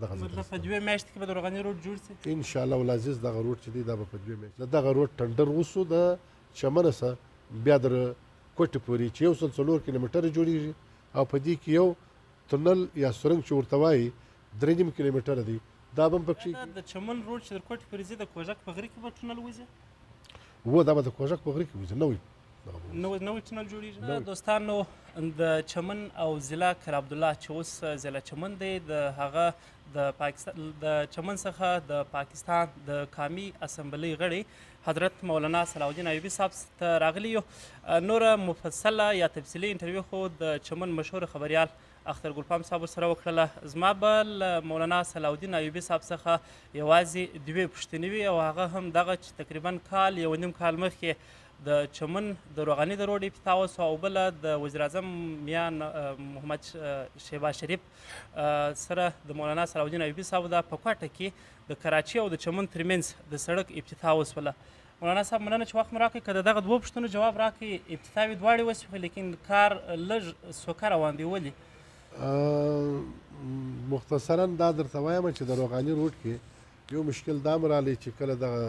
مطلب په 2 میاشتې کې به د روغاني روډ جوړ شي ان شاء الله العزیز دغه روډ چې دی دا به په 2 میاشتې دغه روډ ټنډر وسو د چمنه څخه بیا در کوټې پورې چې 104 کیلومتره جوړیږي او په دې کې یو تونل یا سرنګ چې ورته وایي 3.5 کیلومتره دی دا به هم پکښې د چمن روډ چې تر کوټې پورې ځي د کوژک په غره کې به ټونل وځي دا به د کوژک په غره کې وځي نوی ټونل جوړیږي دوستانو د چمن او ضلع کر عبدالله چې اوس ضلع چمن دی د هغه د پاکستان د چمن څخه د پاکستان د قامي اسمبلی غړي حضرت مولانا صلاح الدین ایوبي صاحب ته راغلي یو نوره مفصله یا تفصیلي انټرویو خو د چمن مشهور خبریال اختر ګلپام صاحب سره وکړله زما به له مولانا صلاح الدین ایوبي صاحب څخه یوازې 2 پوښتنې وي او هغه هم دغه چې تقریبا کال 1.5 کال مخکې د چمن د روغاني د روډ افتتاح وسوه او بله د وزیر اعظم میاں محمد شهباز شریف سره د مولانا صلاح الدین ایوبي صاحب د په کوټه کې د کراچي او د چمن ترمنځ د سړک افتتاح وسوله مولانا صاحب مننه چې وخت مو راکړئ که د دغه 2 پوښتنو جواب راکړئ افتتاح یې دواړې وسوې لیکن کار لږ سوکه روان دی ولې مختصرا دا درته وایم چې د روغاني روډ کې یو مشکل دا هم رالی چې کله دغه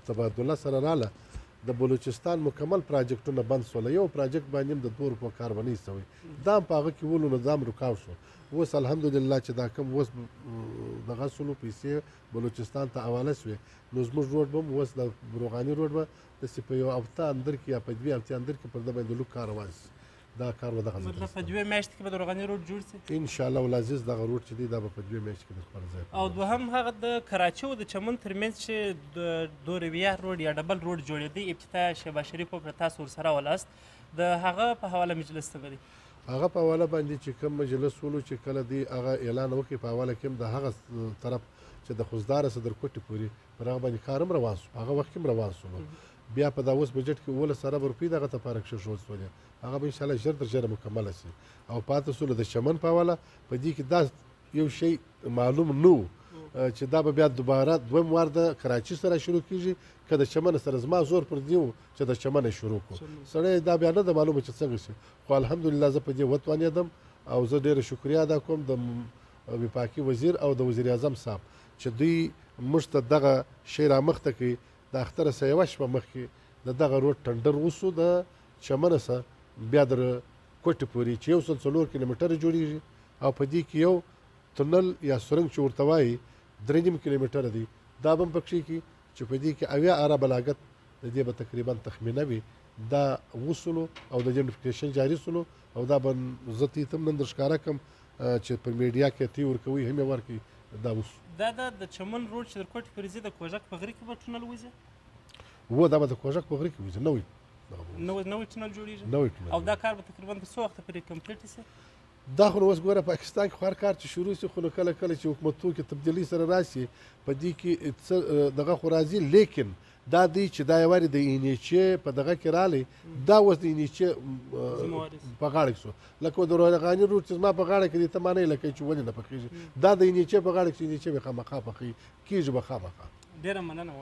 تبادله سره راله د بلوچستان مکمل پراجکټونه بند سول یو پراجکټ باندې هم د 2 روپو کار ونه ایستوی دا هم په هغه کې ولو نظام رکاو شو اوس الحمدلله چې دا کوم اوس دغه سلو پیسې بلوچستان ته حواله سوې نو زموږ روډ به هم اوس د روغاني روډ به داسې په یو هفته اندر کې یا په 2 هفتې اندر کې پر ده باندې لږ کار روان شي دا کار به دغه مطلب په 2 میاشتې کې به د روغاني روډ جوړ شي ان شاء الله العزیز دغه روډ چې دی دا به په 2 میاشتې کې د خپل ځای او دوهم هغه د کراچي او د چمن ترمنځ چې د دورویه روډ یا ډبل روډ جوړېدی افتتاح شهباز شریف وکړه تاسو ورسره ولاست د هغه په حواله مجلس څه دی هغه په حواله باندې چې کوم مجلس ولو چې کله دی هغه اعلان وکړي په حواله کې هم د هغه طرف چې د خوزداره صدر کوټې پورې پر هغه باندې کار هم روان شو هغه وخت کې هم روان شو بیا په دا اوس بجټ کې 11 ارب روپۍ دغه ته پاره کښېښودل شولې هغه به انشاءالله ژر تر ژره مکمله شي او پاتې سولو د چمن په حواله په دې کې دا یو شی معلوم نه و چې دا به بیا دوباره دویم وار د کراچي سره شروع کیږي که د چمن سره زما زور پر دی و چې د چمن شروع کړو سړی دا بیا نه د معلومه چې څنګه شي خو الحمدلله زه په دې وتوانېدم او زه ډېره شکریا ادا کوم د وفاقي وزیر او د وزیر اعظم صاحب چې دوی موږ ته دغه شی رامخته کړي د اختره څه یوه شپه مخکې د دغه روډ ټنډر وسو د چمنه څخه بیا در کوټې پورې چې 104 کیلومتره جوړیږي او په دې کې یو تونل یا سرنګ چې ورته وایي 3.5 کیلومتره دی دا به هم پکښې کي چې په دې کې 80 اربه لاګت د دې به تقریبا تخمینه وي دا وسولو او د جنریفیکیشن جاري سولو او دا به زه ته هم نن در ښکاره کړم چې په میډیا کې تی ورکوي هم یې ورکوي دا وسو دا د چمن روډ چې تر کوټې پورې ځي د کوژک په غره کې به ټونل وځي دا به د کوژک په غره کې وځي نوی ټونل جوړیږي نوی ټونل او دا کار به تقریبا په څو وخته پورې کمپلیټ شي دا خو نو اوس ګوره پاکستان کې هر کار چې شروع شي خو نو کله کله چې حکومتونو کې تبدیلي سره راشي په دې کې دغه خو راځي لیکن دا دی چې دا یوارې د اینیچې په دغه کې رالی دا اوس د اینیچې په غاړه کې شو لکه د روغاني روډ چې زما په غاړه کې دی ته معنی لکه چې ولې نه پخېږي دا د اینیچې په غاړه کې چې اینیچې به خامخا پخېږي کېږي به خامخا ډېره مننه